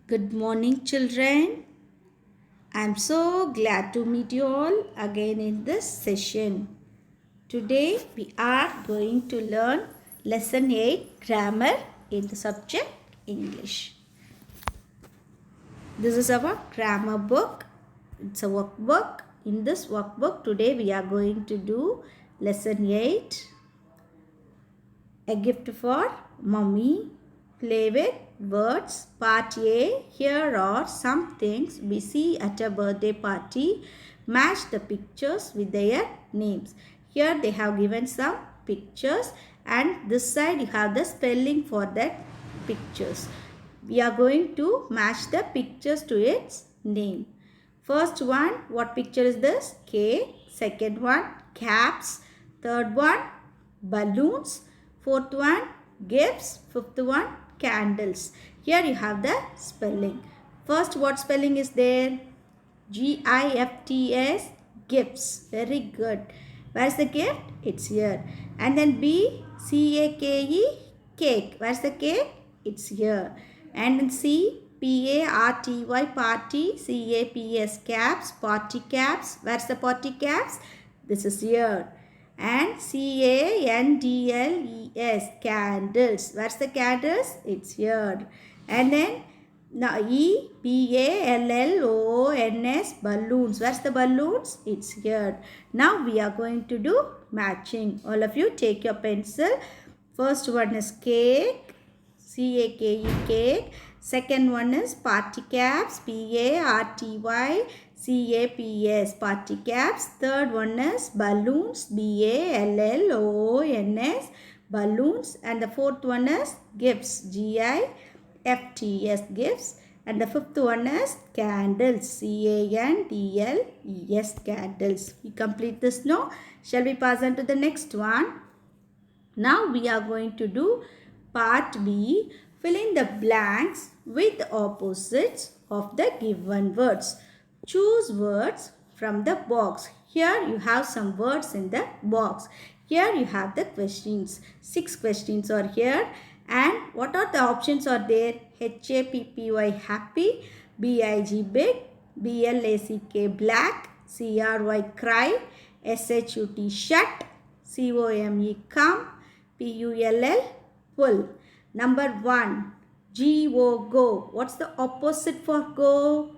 Good morning, children. I'm so glad to meet you all again in this session. Today we are going to learn lesson 8 grammar in the subject English. This is our grammar book. It's a workbook. In this workbook, today we are going to do lesson 8, a gift for mommy. Play with words. Part A. Here are some things we see at a birthday party. Match the pictures with their names. Here they have given some pictures and this side you have the spelling for that pictures. We are going to match the pictures to its name. First one, what picture is this? Cake. Second one, caps. Third one, balloons. Fourth one, gifts. Fifth one, candles. Here you have the spelling. First, what spelling is there? Gifts, gifts. Very good. Where's the gift? It's here. And then BCAKE, cake. Where's the cake? It's here. And then C, PARTY, party. CAPS, caps. Party caps. Where's the party caps? This is here. And CANDLES, candles. Where's the candles? It's here. And then now BALLOONS, balloons. Where's the balloons? It's here. Now we are going to do matching. All of you take your pencil. First one is cake. CAKE, cake. Second one is party caps. PARTY party caps. Third one is balloons. BALLOONS, balloons. And the fourth one is gifts. GIFTS, gifts. And the fifth one is candles. CANDLES, candles. We complete this now. Shall we pass on to the next one? Now we are going to do part B. Fill in the blanks with the opposites of the given words. Choose words from the box. Here you have some words in the box. Here you have the questions. 6 questions are here. And what are the options are there? HAPPY, happy. BIG, big. BLACK, black. CRY, cry. SHUT, shut. COME, come. PULL, pull. Number 1, GO, go. What's the opposite for go?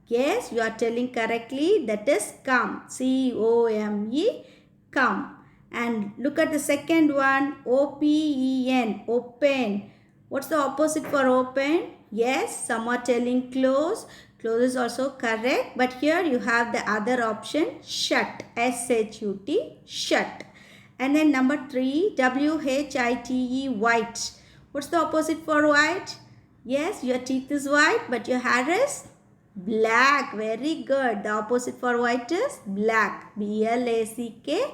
Yes, you are telling correctly. That is come. COME, come. And look at the second one. OPEN, open. What's the opposite for open? Yes, some are telling close. Close is also correct. But here you have the other option. Shut. SHUT, shut. And then number 3, WHITE, white. What's the opposite for white? Yes, your teeth is white, but your hair is black. Very good. The opposite for white is black. BLACK,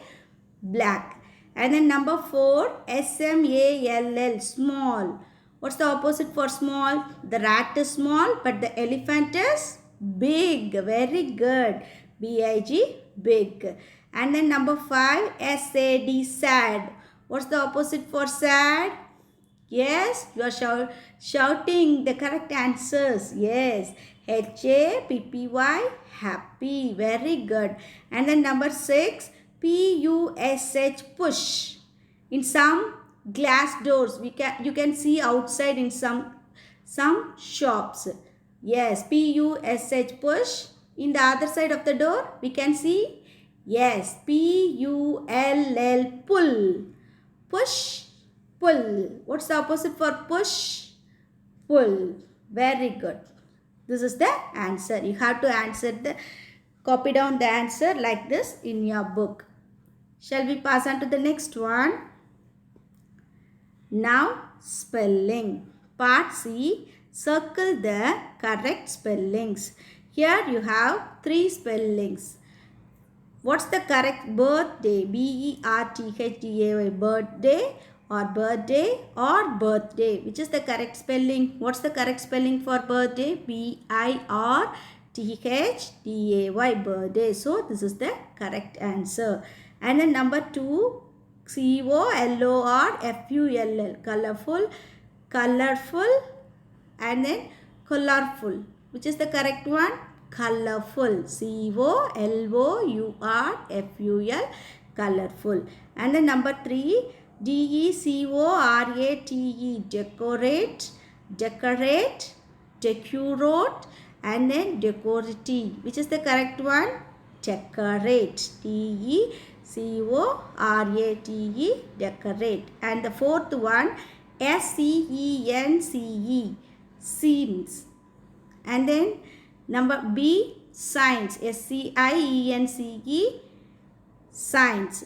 black. And then number 4, SMALL, small. What's the opposite for small? The rat is small, but the elephant is big. Very good. BIG, big. And then number 5, SAD, sad. What's the opposite for sad? Yes, you are shouting the correct answers. Yes. HAPPY, happy. Very good. And then number 6, PUSH, push. In some glass doors, you can see outside in some shops. Yes, PUSH, push. In the other side of the door, we can see, yes, PULL, pull. Push, pull. What's the opposite for push? Pull. Very good. This is the answer. You have to copy down the answer like this in your book. Shall we pass on to the next one? Now, spelling. Part C. Circle the correct spellings. Here you have 3 spellings. What's the correct birthday? BERTHDAY, birthday or birthday or birthday. Which is the correct spelling? What's the correct spelling for birthday? BIRTHDAY, birthday. So this is the correct answer. And then number 2, COLORFULL, colorful, colorful. And then colorful. Which is the correct one? Colorful. COLOURFUL. Colorful. And the number 3, DECORATE. Decorate, decorate, decorate, and then decorative. Which is the correct one? Decorate. DECORATE. Decorate. And the fourth one, SCENCE. Scenes. And then number B, science. SCIENCE. Science.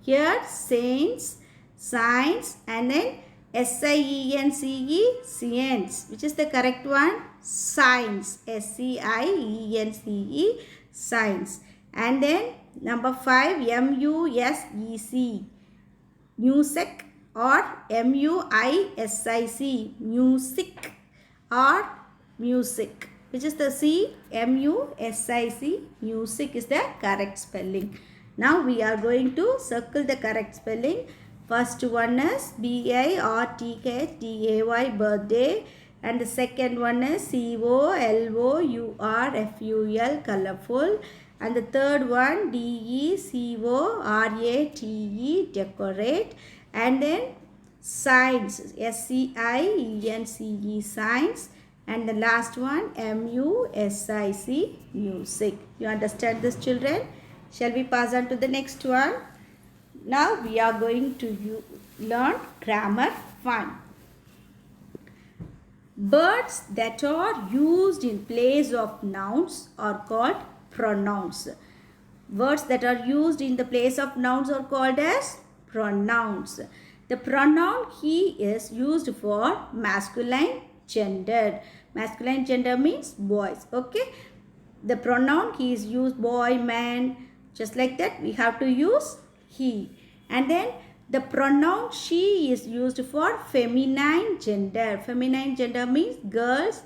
Here saints, science, and then SIENCE, science. Which is the correct one? Science. SCIENCE, science. And then number 5, MUSEC, music, or MUISIC, music, or music. Which is the C? MUSIC, music is the correct spelling. Now we are going to circle the correct spelling. First one is BIRTHDAY, birthday. And the second one is COLOURFUL, colorful. And the third one, DECORATE, decorate. And then science, SCIENCE, science. And the last one, MUSIC, music. You understand this, children? Shall we pass on to the next one? Now we are going to learn grammar 1. Words that are used in place of nouns are called pronouns. Words that are used in the place of nouns are called as pronouns. The pronoun he is used for masculine gender. Masculine gender means boys. Okay. The pronoun he is used boy, man. Just like that, we have to use he. And then the pronoun she is used for feminine gender. Feminine gender means girls,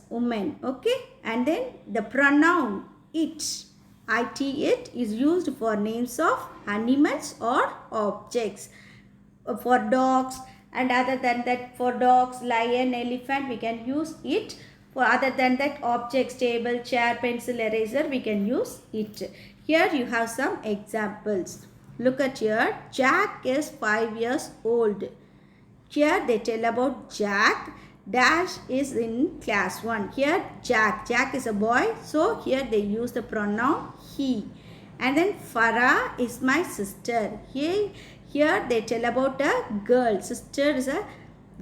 women. Okay. And then the pronoun it, it is used for names of animals or objects. For dogs, and other than that, for dogs, lion, elephant, we can use it. For other than that, objects, table, chair, pencil, eraser, we can use it. Here you have some examples. Look at here. Jack is 5 years old. Here they tell about Jack. Dash is in class 1. Here Jack. Jack is a boy. So here they use the pronoun he. And then Farah is my sister. Here they tell about a girl. Sister is a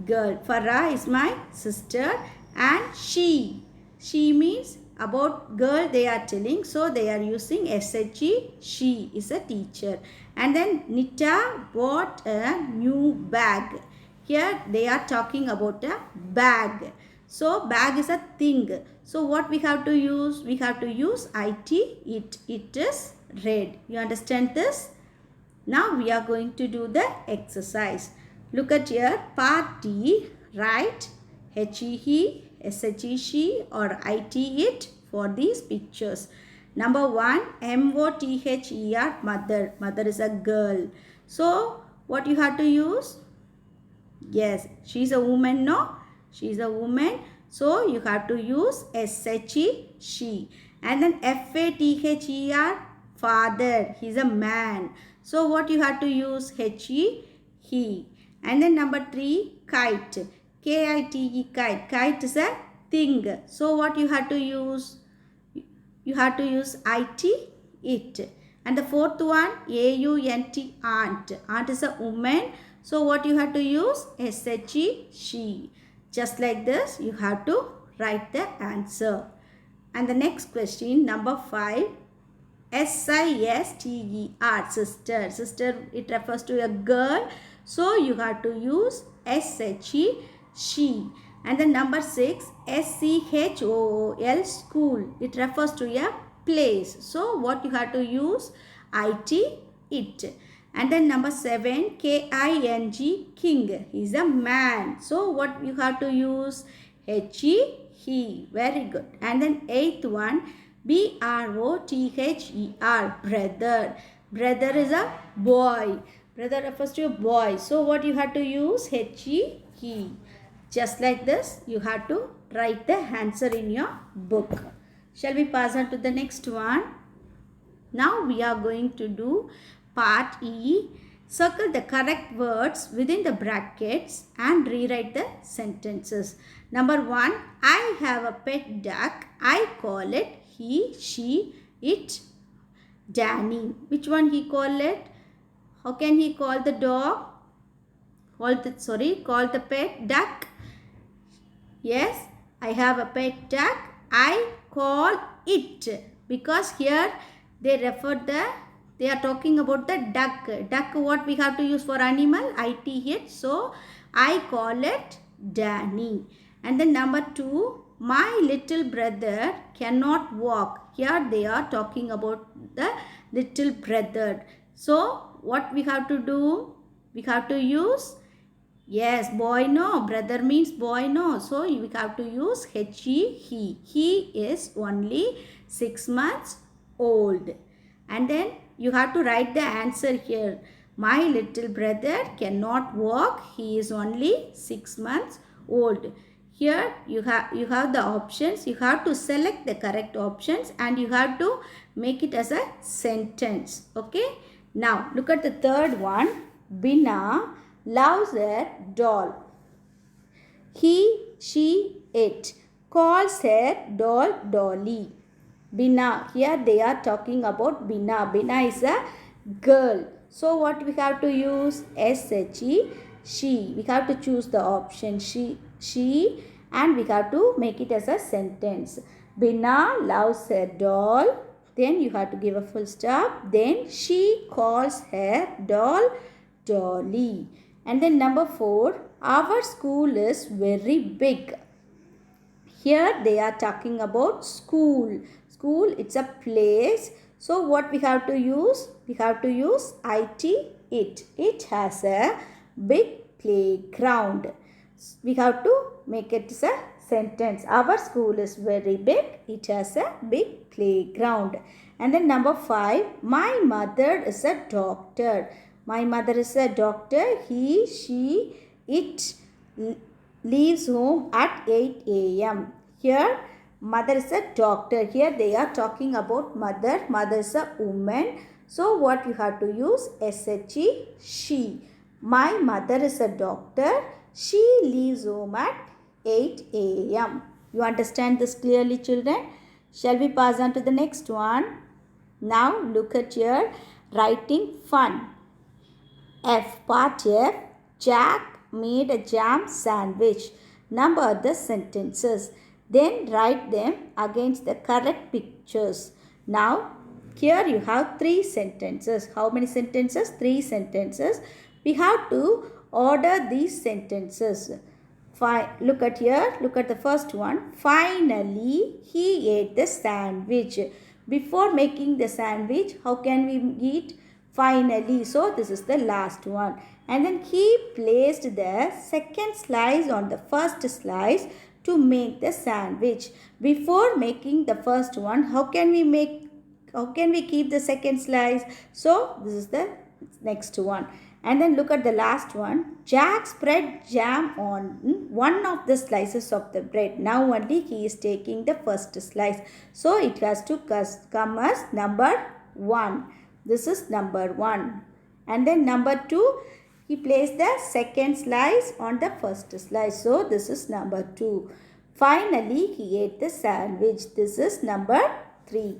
girl. Farah is my sister. And she. She means about girl they are telling. So they are using SHE. She is a teacher. And then Nita bought a new bag. Here they are talking about a bag. So bag is a thing. So what we have to use? We have to use it. It is red. You understand this? Now we are going to do the exercise. Look at here. Part D. Write HE, SHE, she, or IT it for these pictures. Number 1, MOTHER, mother. Mother is a girl. So what you have to use? Yes, she is a woman, no? She is a woman. So you have to use SHE, she. And then FATHER, father. He is a man. So what you have to use? HE, he. And then number 3, kite. KITE, kite. Kite is a thing. So what you have to use? You have to use IT, it. And the fourth one, AUNT, aunt. Aunt is a woman. So what you have to use? SHE, she. Just like this, you have to write the answer. And the next question, number 5, SISTER, sister. Sister, it refers to a girl. So you have to use SHE, she. And then number 6, SCHOOL, school. It refers to a place. So what you have to use? IT, it. And then number 7, KING, king. He is a man. So what you have to use? HE, he. Very good. And then 8th one, BROTHER, brother. Brother is a boy. Brother refers to a boy. So what you have to use? HE, he. Just like this, you have to write the answer in your book. Shall we pass on to the next one? Now we are going to do part E. Circle the correct words within the brackets and rewrite the sentences. Number 1. I have a pet duck. I call it he, she, it, Danny. Which one he call it? How can he call the dog? Call the pet duck. Yes, I have a pet duck. I call it, because here they are talking about the duck. Duck, what we have to use for animal? it. So I call it Danny. And then number 2, my little brother cannot walk. Here they are talking about the little brother. So what we have to do? We have to use, yes, boy no. Brother means boy no. So we have to use he. He is only 6 months old. And then you have to write the answer here. My little brother cannot walk. He is only 6 months old. Here you have the options. You have to select the correct options and you have to make it as a sentence. Okay. Now look at the third one. Bina loves a doll. He, she, it calls her doll Dolly. Bina, here they are talking about Bina. Bina is a girl. So what we have to use? S-H-E, she. We have to choose the option she, and we have to make it as a sentence. Bina loves her doll. Then you have to give a full stop. Then she calls her doll Dolly. And then number 4, our school is very big. Here they are talking about school. School, it's a place. So what we have to use? We have to use it. It has a big playground. We have to make it as a sentence. Our school is very big. It has a big playground. And then number 5, my mother is a doctor. My mother is a doctor. He, she, it leaves home at 8 a.m. Here, mother is a doctor. Here they are talking about mother. Mother is a woman. So what you have to use? S-H-E, she. My mother is a doctor. She leaves home at 8 a.m. You understand this clearly, children? Shall we pass on to the next one? Now look at your writing fun. F, part F, Jack made a jam sandwich. Number the sentences. Then write them against the correct pictures. Now, here you have 3 sentences. How many sentences? 3 sentences. We have to order these sentences. Look at here. Look at the first one. Finally, he ate the sandwich. Before making the sandwich, how can we eat? Finally. So this is the last one. And then he placed the second slice on the first slice to make the sandwich. Before making the first one, how can we keep the second slice? So this is the next one. And then look at the last one. Jack spread jam on one of the slices of the bread. Now only he is taking the first slice. So it has to come as number 1. This is number 1. And then number 2, he placed the second slice on the first slice. So this is number 2. Finally, he ate the sandwich. This is number 3.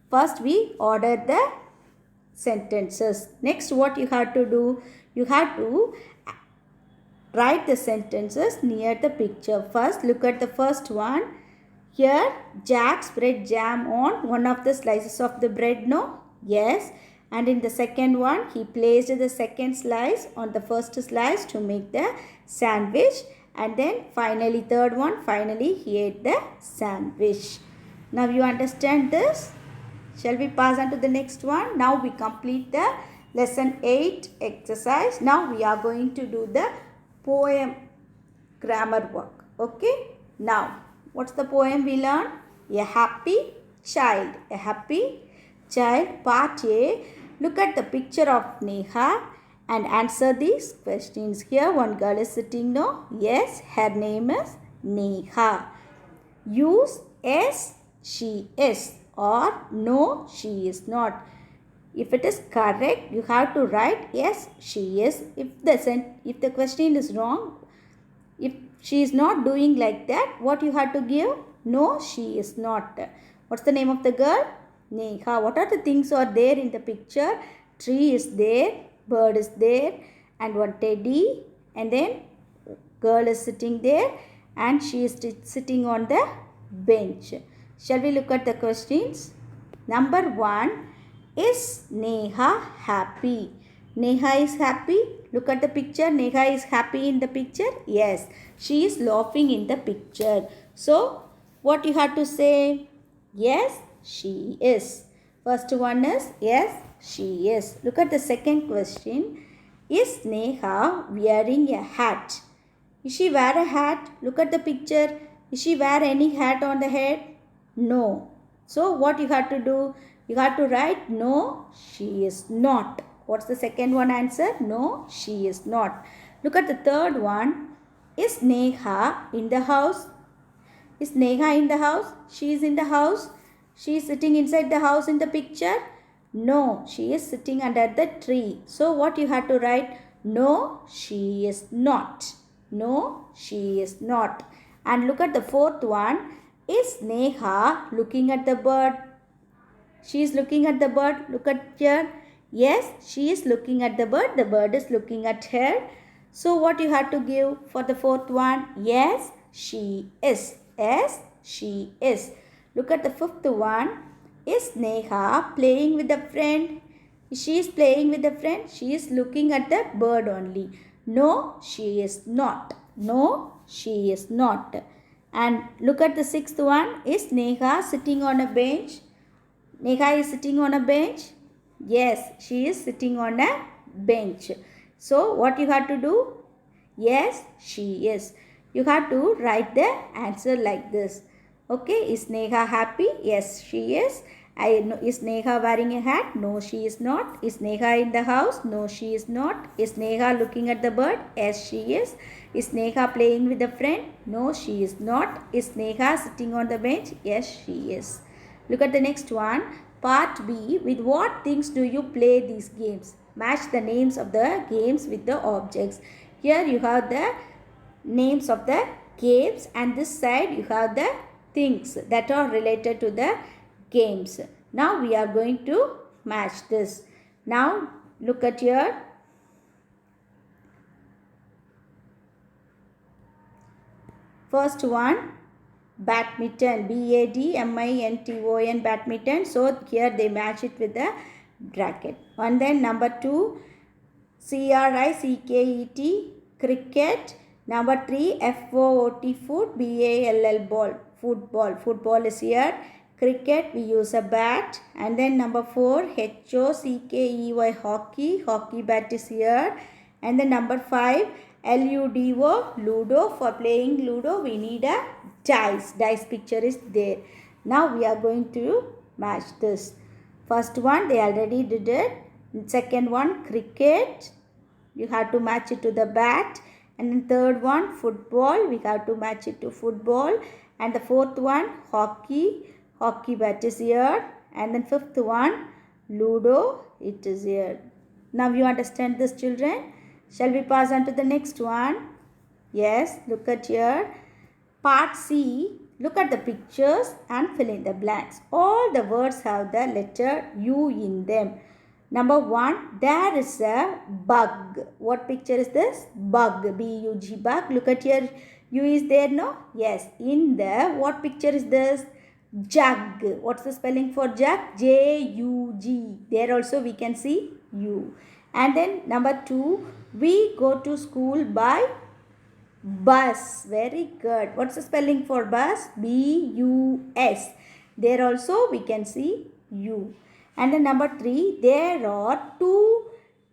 First, we ordered the sentences. Next, what you have to do? You have to write the sentences near the picture. First, look at the first one. Here, Jack spread jam on one of the slices of the bread. No? Yes. And in the second one, he placed the second slice on the first slice to make the sandwich. And then finally, third one, finally he ate the sandwich. Now you understand this? Shall we pass on to the next one? Now we complete the lesson 8 exercise. Now we are going to do the poem grammar work. Okay? Now, what's the poem we learned? A happy child. A happy child. Part A. Look at the picture of Neha and answer these questions. Here one girl is sitting, no? Yes, her name is Neha. Use yes, she is, or no, she is not. If it is correct, you have to write yes, she is. If the question is wrong, if she is not doing like that, what you have to give? No, she is not. What's the name of the girl? Neha. What are the things are there in the picture? Tree is there, bird is there, and one teddy, and then girl is sitting there, and she is sitting on the bench. Shall we look at the questions? Number 1. Is Neha happy? Neha is happy. Look at the picture. Neha is happy in the picture. Yes, she is laughing in the picture. So, what you have to say? Yes, she is. First one is yes, she is. Look at the second question. Is Neha wearing a hat? Is she wear a hat? Look at the picture. Is she wear any hat on the head? No. So what you have to do? You have to write no, she is not. What's the second one answer? No, she is not. Look at the third one. Is Neha in the house? Is Neha in the house? She is in the house. She is sitting inside the house in the picture. No, she is sitting under the tree. So what you have to write? No, she is not. No, she is not. And look at the fourth one. Is Neha looking at the bird? She is looking at the bird. Look at here. Yes, she is looking at the bird. The bird is looking at her. So what you have to give for the fourth one? Yes, she is. Yes, she is. Look at the fifth one. Is Neha playing with a friend? She is playing with a friend. She is looking at the bird only. No, she is not. No, she is not. And look at the sixth one. Is Neha sitting on a bench? Neha is sitting on a bench. Yes, she is sitting on a bench. So, what you have to do? Yes, she is. You have to write the answer like this. Okay, is Neha happy? Yes, she is. Is Neha wearing a hat? No, she is not. Is Neha in the house? No, she is not. Is Neha looking at the bird? Yes, she is. Is Neha playing with a friend? No, she is not. Is Neha sitting on the bench? Yes, she is. Look at the next one. Part B. With what things do you play these games? Match the names of the games with the objects. Here you have the names of the games, and this side you have the things that are related to the games. Now we are going to match this. Now look at here. First one, badminton. badminton, badminton. So here they match it with the bracket. And then number 2, cricket, cricket. Number 3, foot, ball, ball, football. Football is here. Cricket, we use a bat. And then number 4, hockey, hockey bat is here. And then number 5, ludo. For playing ludo, we need a dice. Dice picture is there. Now we are going to match this. First one, they already did it. Second one, cricket. You have to match it to the bat. And then third one, football. We have to match it to football. And the fourth one, hockey. Hockey bat is here. And then fifth one, ludo. It is here. Now you understand this, children? Shall we pass on to the next one? Yes, look at here. Part C. Look at the pictures and fill in the blanks. All the words have the letter U in them. Number 1, there is a bug. What picture is this? Bug. B-U-G, bug. Look at here. U is there, no? Yes. In the, what picture is this? Jug. What's the spelling for jug? J-U-G. There also we can see U. And then number 2, we go to school by bus. Very good. What's the spelling for bus? B-U-S. There also we can see U. And then number 3, there are 2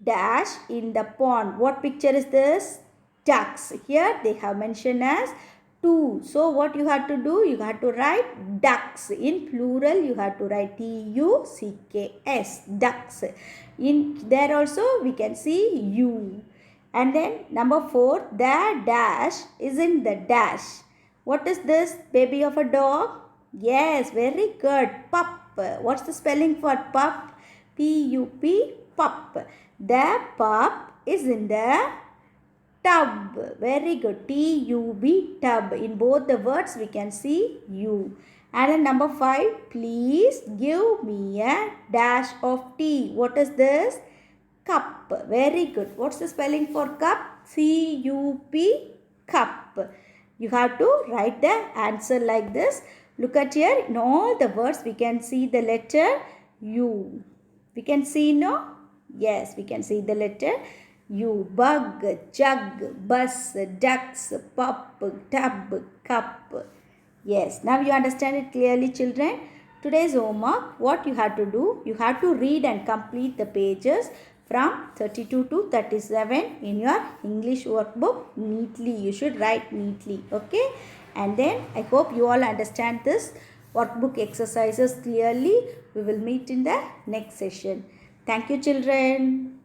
dash in the pond. What picture is this? Ducks. Here they have mentioned as two. So what you have to do? You have to write ducks. In plural, you have to write T-U-C-K-S, ducks. In there also we can see U. And then number 4, the dash is in the dash. What is this? Baby of a dog? Yes, very good. Pup. What's the spelling for pup? P-U-P, pup. The pup is in the tub. Very good. T-U-B, tub. In both the words we can see U. And then number 5, please give me a dash of tea. What is this? Cup. Very good. What's the spelling for cup? C-U-P, cup. You have to write the answer like this. Look at here. In all the words we can see the letter U. We can see, no? Yes, we can see the letter U. Bug, jug, bus, ducks, pup, tub, cup. Yes, now you understand it clearly, children. Today's homework, what you have to do? You have to read and complete the pages from 32 to 37 in your English workbook neatly. You should write neatly, okay? And then I hope you all understand this workbook exercises clearly. We will meet in the next session. Thank you, children.